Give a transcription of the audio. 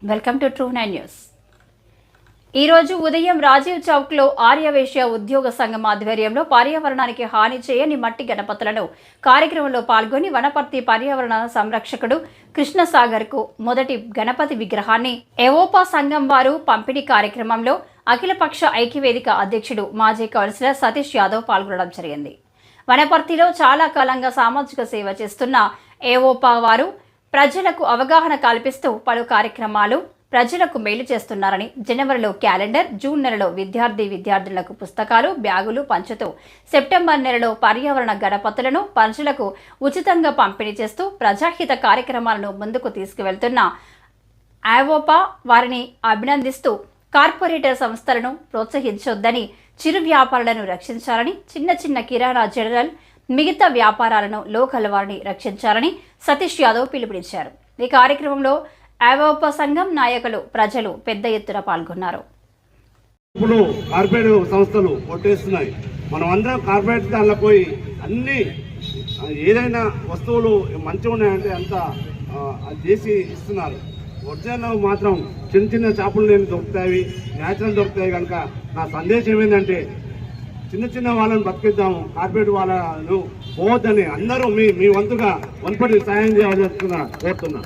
Welcome to true 9 news. ఈరోజు ఉదయం రాజీవ్ చౌక్లో ఆర్యవేశ్య ఉద్యోగ సంఘం ఆధ్వర్యంలో పర్యావరణానికి హాని చేయని మట్టి గణపతులను కార్యక్రమంలో పాల్గొని వనపర్తి పర్యావరణ సంరక్షకుడు కృష్ణసాగర్కు మొదటి గణపతి విగ్రహాన్ని ఎవోపా సంఘం వారు పంపిణీ కార్యక్రమంలో అఖిలపక్ష ఐక్యవేదిక అధ్యక్షుడు మాజీ కౌన్సిలర్ సతీష్ యాదవ్ పాల్గొనడం జరిగింది. వనపర్తిలో చాలా కాలంగా సామాజిక సేవ చేస్తున్న ఎవోపా వారు ప్రజలకు అవగాహన కల్పిస్తూ పలు కార్యక్రమాలు ప్రజలకు మేలు చేస్తున్నారని, జనవరిలో క్యాలెండర్, జూన్ నెలలో విద్యార్థులకు పుస్తకాలు, బ్యాగులు పంచుతూ సెప్టెంబర్ నెలలో పర్యావరణ గణపతులను ప్రజలకు ఉచితంగా పంపిణీ చేస్తూ ప్రజాహిత కార్యక్రమాలను ముందుకు తీసుకువెళ్తున్న ఎవోపా వారిని అభినందిస్తూ కార్పొరేటర్ సంస్థలను ప్రోత్సహించొద్దని, చిరు వ్యాపారులను రక్షించాలని, చిన్న కిరాణా జనరల్ మిగతా వ్యాపారాలను లోకల్ వారిని రక్షించాలని సతీష్ యాదవ్ పిలుపునిచ్చారు. ఈ కార్యక్రమంలో ఎవోపా సంఘం నాయకులు, ప్రజలు పెద్ద ఎత్తున పాల్గొన్నారు. ఇప్పుడు కార్పొరేట్ సంస్థలు కొట్టేస్తున్నాయి. మనం అందరం కార్పొరేట్ దానిలో పోయి అన్ని ఏదైనా వస్తువులు మంచిగా ఉన్నాయంటే అంత చేసి ఇస్తున్నారు. ఒరిజినల్ మాత్రం చిన్న చేపలు లేని దొరుకుతాయి, న్యాచురల్ దొరుకుతాయి. కనుక నా సందేశం ఏంటంటే చిన్న వాళ్ళని బతికిద్దాము, కార్పొరేట్ వాళ్ళను పోవద్దని అందరూ మీ వంతుగా వనపడి సాయం చేయాలని కోరుతున్నా.